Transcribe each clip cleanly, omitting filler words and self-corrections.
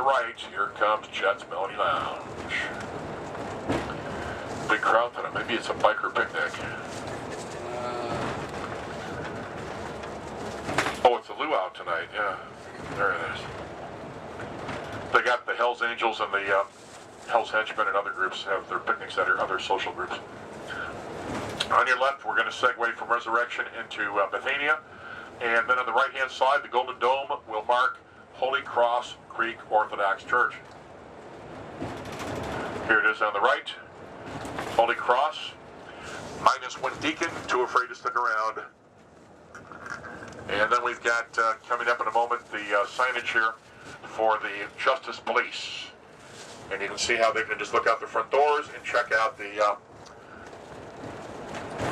right, here comes Chet's Melody Lounge. Big crowd tonight. Maybe it's a biker picnic. Oh, it's a luau tonight. Yeah, there it is. They got the Hells Angels and the Hells Henchmen and other groups have their picnics at other social groups. On your left, we're going to segue from Resurrection into Bethania. And then on the right-hand side, the Golden Dome will mark Holy Cross Greek Orthodox Church. Here it is on the right. Holy Cross, minus one deacon, too afraid to stick around. And then we've got, coming up in a moment, the signage here for the Justice Police. And you can see how they can just look out the front doors and check out the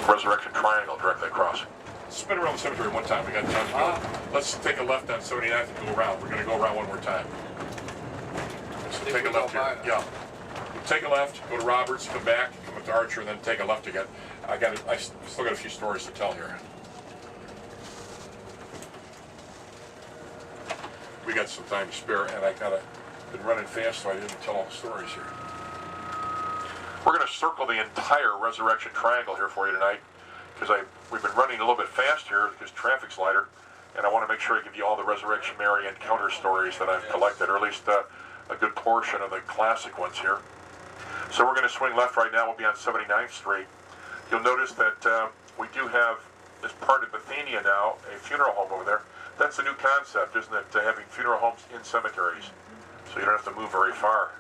Resurrection Triangle directly across. Spin around the cemetery one time. We got time to go. Let's take a left on 79th and go around. We're going to go around one more time. So take a left here. Yeah. Take a left, go to Roberts, come back, come up to Archer, and then take a left again. I still got a few stories to tell here. We got some time to spare, and been running fast, so I didn't tell all the stories here. We're going to circle the entire Resurrection Triangle here for you tonight, because we've been running a little bit fast here because traffic's lighter, and I want to make sure I give you all the Resurrection Mary encounter stories that I've collected, or at least a good portion of the classic ones here. So we're going to swing left right now. We'll be on 79th Street. You'll notice that we do have, as part of Bethania now, a funeral home over there. That's a new concept, isn't it, having funeral homes in cemeteries. So you don't have to move very far.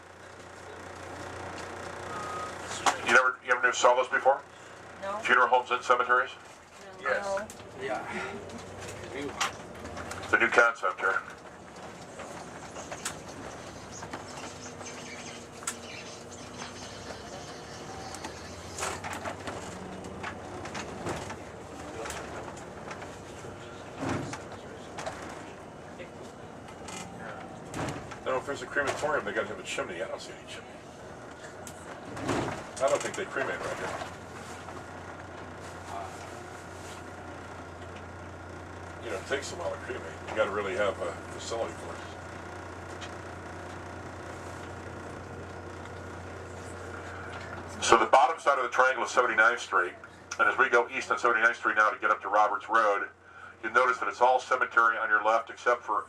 You never saw those before? No. Funeral homes in cemeteries? No. Yes. Yeah. It's a new concept here. If there's a crematorium, they got to have a chimney. I don't see any chimney. I don't think they cremate right here. You know, it takes a while to cremate. You got to really have a facility for it. So the bottom side of the triangle is 79th Street, and as we go east on 79th Street now to get up to Roberts Road, you'll notice that it's all cemetery on your left, except for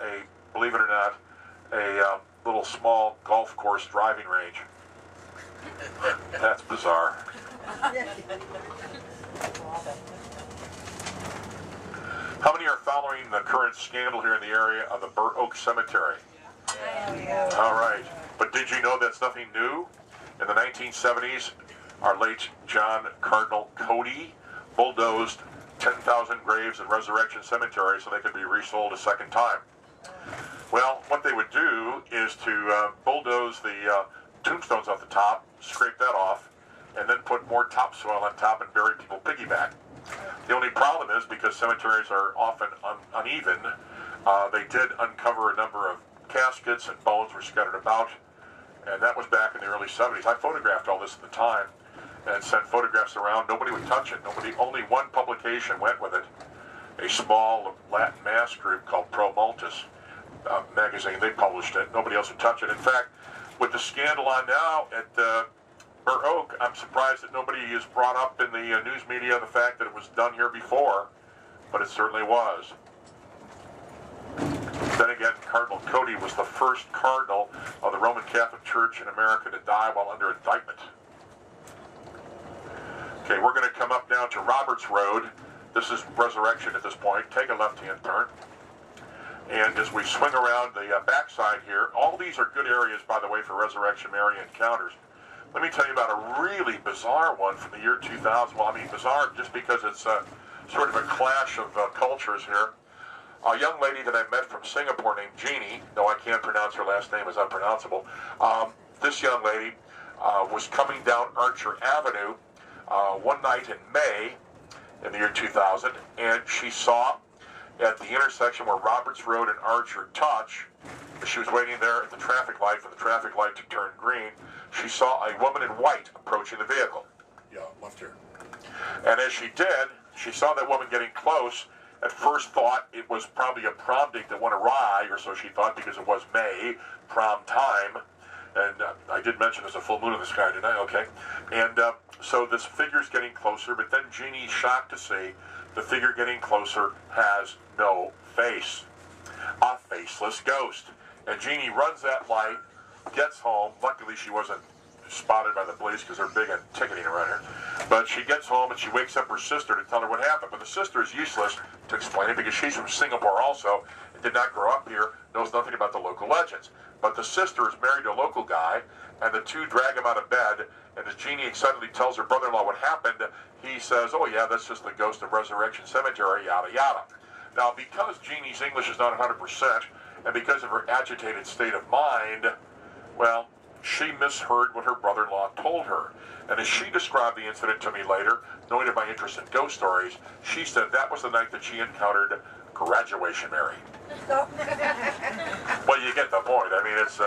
believe it or not, a little small golf course driving range. That's bizarre. How many are following the current scandal here in the area of the Burr Oak Cemetery? Yeah. All right. But did you know that's nothing new? In the 1970s, our late John Cardinal Cody bulldozed 10,000 graves in Resurrection Cemetery so they could be resold a second time. Well, what they would do is to bulldoze the tombstones off the top, scrape that off, and then put more topsoil on top and bury people piggyback. The only problem is, because cemeteries are often uneven, they did uncover a number of caskets and bones were scattered about, and that was back in the early 70s. I photographed all this at the time and sent photographs around. Nobody would touch it. Only one publication went with it, a small Latin Mass group called Pro Multis magazine. They published it. Nobody else would touch it. In fact, with the scandal on now at Burr Oak, I'm surprised that nobody has brought up in the news media the fact that it was done here before, but it certainly was. Then again, Cardinal Cody was the first cardinal of the Roman Catholic Church in America to die while under indictment. Okay, we're going to come up now to Roberts Road. This is Resurrection at this point. Take a left-hand turn. And as we swing around the backside here, all these are good areas, by the way, for Resurrection Mary encounters. Let me tell you about a really bizarre one from the year 2000. Well, I mean bizarre just because it's sort of a clash of cultures here. A young lady that I met from Singapore named Jeannie, though I can't pronounce her last name, is unpronounceable. This young lady was coming down Archer Avenue one night in May in the year 2000, and she saw at the intersection where Roberts Road and Archer touch, as she was waiting there at the traffic light for the traffic light to turn green, she saw a woman in white approaching the vehicle. Yeah, left here. And as she did, she saw that woman getting close, at first thought it was probably a prom date that went awry, or so she thought, because it was May, prom time. And I did mention there's a full moon in the sky tonight, okay? And so this figure's getting closer, but then Jeannie's shocked to see the figure getting closer has no face. A faceless ghost. And Jeannie runs that light, gets home. Luckily, she wasn't spotted by the police because they're big on ticketing around here. But she gets home and she wakes up her sister to tell her what happened. But the sister is useless to explain it because she's from Singapore also and did not grow up here, knows nothing about the local legends. But the sister is married to a local guy, and the two drag him out of bed. And as Jeannie excitedly tells her brother-in-law what happened, he says, "Oh yeah, that's just the ghost of Resurrection Cemetery, yada yada." Now, because Jeannie's English is not 100%, and because of her agitated state of mind, well, she misheard what her brother-in-law told her. And as she described the incident to me later, knowing of my interest in ghost stories, she said that was the night that she encountered Graduation Mary. Well, you get the point. I mean, it's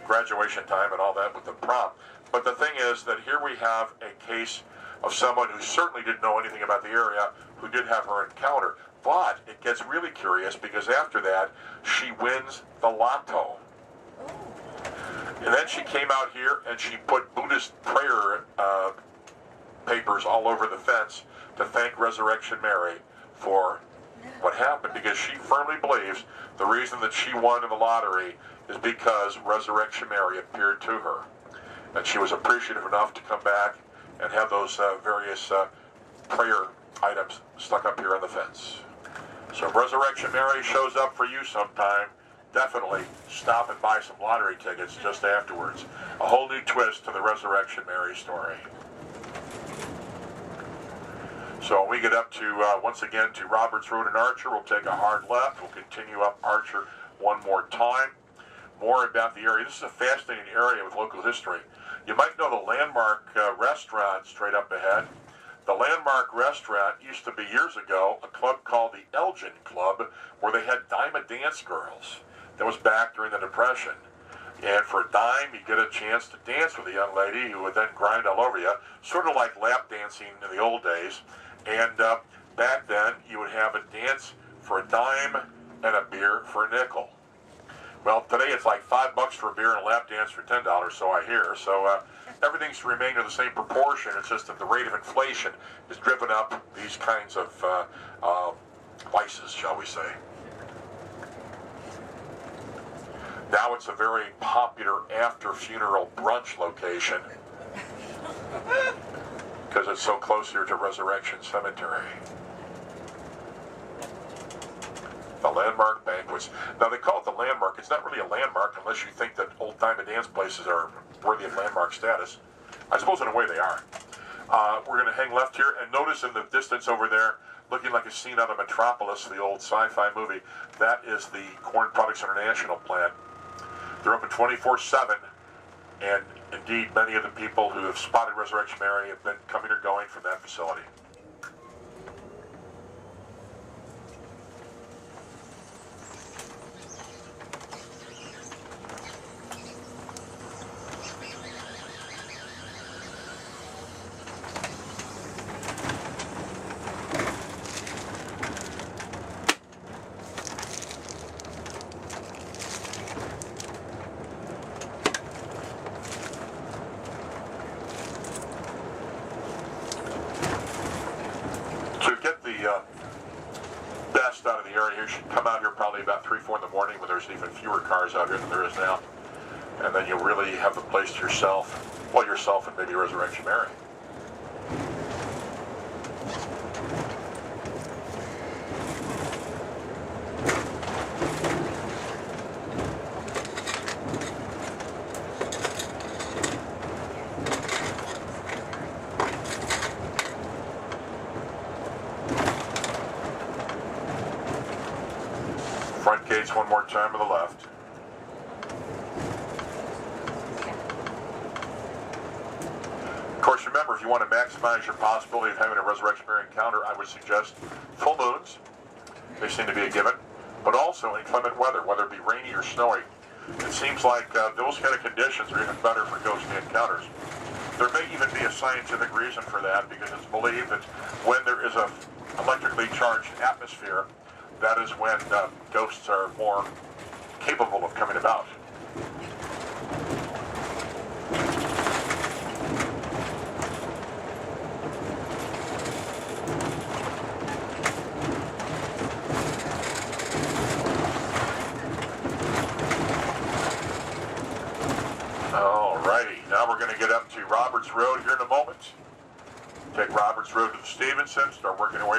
graduation time and all that with the prom. But the thing is that here we have a case of someone who certainly didn't know anything about the area, who did have her encounter. But it gets really curious because after that, she wins the lotto. And then she came out here and she put Buddhist prayer papers all over the fence to thank Resurrection Mary for what happened, because she firmly believes the reason that she won in the lottery is because Resurrection Mary appeared to her. And she was appreciative enough to come back and have those various prayer items stuck up here on the fence. So if Resurrection Mary shows up for you sometime, definitely stop and buy some lottery tickets just afterwards. A whole new twist to the Resurrection Mary story. So when we get up to, once again, to Roberts Road in Archer, we'll take a hard left. We'll continue up Archer one more time. More about the area. This is a fascinating area with local history. You might know the Landmark restaurant straight up ahead. The Landmark restaurant used to be, years ago, a club called the Elgin Club, where they had dime a dance girls. That was back during the Depression. And for a dime, you get a chance to dance with a young lady who would then grind all over you, sort of like lap dancing in the old days. And back then, you would have a dance for a dime and a beer for a nickel. Well, today it's like $5 for a beer and a lap dance for $10, so I hear. So everything's remained in the same proportion. It's just that the rate of inflation has driven up these kinds of vices, shall we say. Now it's a very popular after-funeral brunch location because it's so close here to Resurrection Cemetery. The Landmark Banquets. Now they call it the Landmark. It's not really a landmark unless you think that old time and dance places are worthy of landmark status. I suppose in a way they are. We're going to hang left here and notice in the distance over there, looking like a scene out of Metropolis, the old sci-fi movie, that is the Corn Products International plant. They're open 24/7, and indeed many of the people who have spotted Resurrection Mary have been coming or going from that facility. Best out of the area, you should come out here probably about 3, 4 in the morning when there's even fewer cars out here than there is now. And then you'll really have the place to yourself, well, yourself and maybe Resurrection Mary. Front gates one more time to the left. Of course, remember, if you want to maximize your possibility of having a Resurrection Mary encounter, I would suggest full moons. They seem to be a given. But also inclement weather, whether it be rainy or snowy. It seems like those kind of conditions are even better for ghostly encounters. There may even be a scientific reason for that, because it's believed that when there is a electrically charged atmosphere, that is when ghosts are more capable of coming about. Alrighty, now we're going to get up to Roberts Road here in a moment. Take Roberts Road to the Stevenson, start working our way